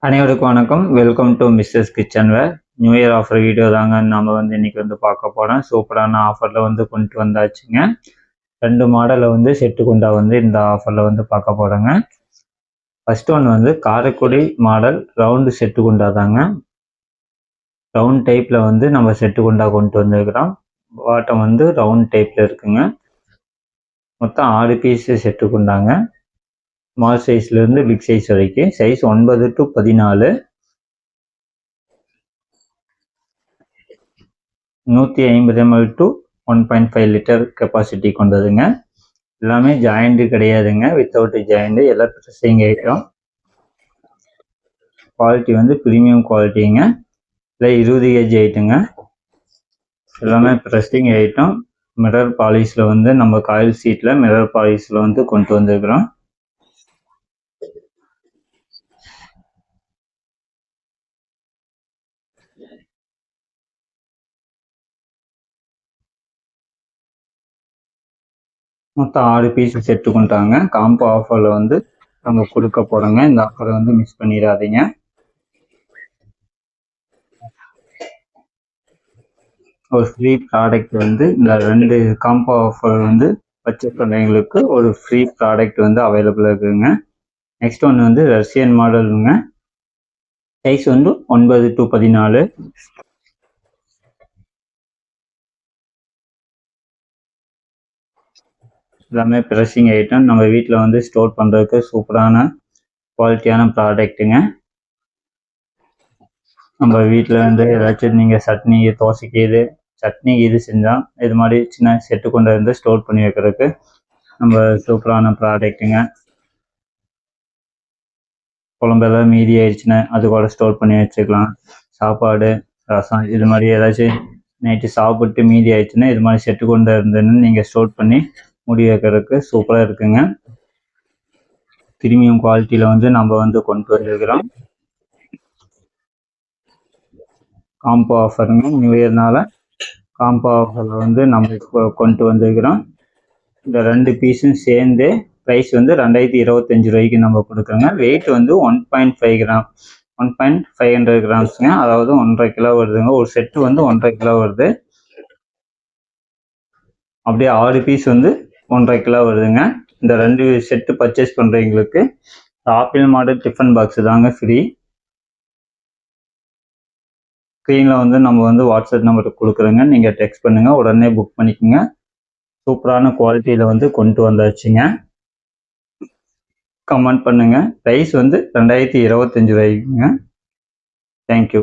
அனைவருக்கும் வணக்கம். Welcome to Mrs Kitchenware. New year offer video தாங்க நம்ம இன்னைக்கு பார்க்க போகிறோம். சூப்பரான ஆஃபரில் கொண்டு வந்தாச்சுங்க. 2 மாடலில் செட்டு குண்டா இந்த ஆஃபரில் பார்க்க போகிறோங்க. First one Karaikudi model round set குண்டா தாங்க. ரவுண்ட் டைப்பில் நம்ம செட்டு குண்டா கொண்டு வந்திருக்கிறோம். பாட்டம் ரவுண்ட் டைப்பில் இருக்குங்க. மொத்தம் 6 பீஸ் செட்டு குண்டாங்க. ஸ்மால் சைஸ்லேருந்து பிக் சைஸ் வரைக்கும். Size 9 to 14, 150 ml to 1.5 litre capacity கொண்டதுங்க. எல்லாமே ஜாயிண்ட் கிடையாதுங்க, வித்தவுட் ஜாயிண்ட். எல்லாம் ப்ரெஸ்ஸிங் ஐட்டம். குவாலிட்டி ப்ரீமியம் குவாலிட்டிங்க. இல்லை 20 kg ஐட்டுங்க. எல்லாமே ப்ரெஸ்ஸிங் ஐட்டம். மிரர் பாலிஷில் நம்ம காயில் சீட்டில் மிரர் பாலிஷில் கொண்டு வந்திருக்கிறோம். மொத்தம் 6 பீஸ் செட்டு கொண்டாங்க. காம்போ ஆஃபரில் நம்ம கொடுக்க போகிறோங்க. இந்த ஆஃபரை மிஸ் பண்ணிடாதீங்க. ஒரு ஃப்ரீ ப்ராடக்ட் இந்த 2 காம்போ ஆஃபர் பர்ச்சேஸ் பண்ணுறவங்களுக்கு ஒரு ஃப்ரீ ப்ராடக்ட் அவைலபிள் இருக்குதுங்க. நெக்ஸ்ட் ஒன்று ரஷ்யன் மாடலுங்க. Size 9 to 14. எல்லாமே ப்ரெஸ்ஸிங் ஐட்டம். நம்ம வீட்டில் ஸ்டோர் பண்ணுறதுக்கு சூப்பரான குவாலிட்டியான ப்ராடக்ட்டுங்க. நம்ம வீட்டில் ஏதாச்சும் நீங்கள் சட்னி, தோசைக்கு சட்னி செஞ்சால் இது மாதிரி சின்ன செட்டு கொண்டு ஸ்டோர் பண்ணி வைக்கிறதுக்கு நம்ம சூப்பரான ப்ராடக்ட்டுங்க. குழம்பெல்லாம் மீதி ஆயிடுச்சுன்னா அது கூட ஸ்டோர் பண்ணி வச்சுக்கலாம். சாப்பாடு, ரசம் இது மாதிரி ஏதாச்சும் நைட்டு சாப்பிட்டு மீதி ஆயிடுச்சுன்னா இது மாதிரி செட்டு கொண்டு இருந்ததுன்னு நீங்கள் ஸ்டோர் பண்ணி முடி வைக்கிறதுக்கு சூப்பராக இருக்குங்க. ப்ரீமியம் குவாலிட்டியில் நம்ம கொண்டு வந்துருக்கிறோம். காம்போ ஆஃபருங்க. நியூ இயர்னால காம்போ ஆஃபரில் நம்ம கொண்டு வந்திருக்கிறோம். இந்த 2 பீஸும் சேர்ந்து ப்ரைஸ் 2025 ரூபாய்க்கு நம்ம கொடுக்குறோங்க. வெயிட் 1.5 கிராம், 1.500 கிராம்ஸுங்க. அதாவது 1.5 கிலோ வருதுங்க. ஒரு செட்டு 1.5 கிலோ வருது. அப்படியே 6 பீஸ் 1.5 கிலோ வருதுங்க. இந்த 2 செட்டு பர்ச்சேஸ் பண்ணுறவங்களுக்கு ஆப்பிள் மாடல் டிஃபன் பாக்ஸ் தாங்க ஃப்ரீ. ஸ்க்ரீனில் நம்ம வாட்ஸ்அப் நம்பருக்கு கொடுக்குறோங்க. நீங்கள் டெக்ஸ்ட் பண்ணுங்கள், உடனே புக் பண்ணிக்கோங்க. சூப்பரான குவாலிட்டியில் கொண்டு வந்தாச்சுங்க. கமெண்ட் பண்ணுங்கள். ப்ரைஸ் 2025 ரூபாய்க்குங்க. தேங்க்யூ.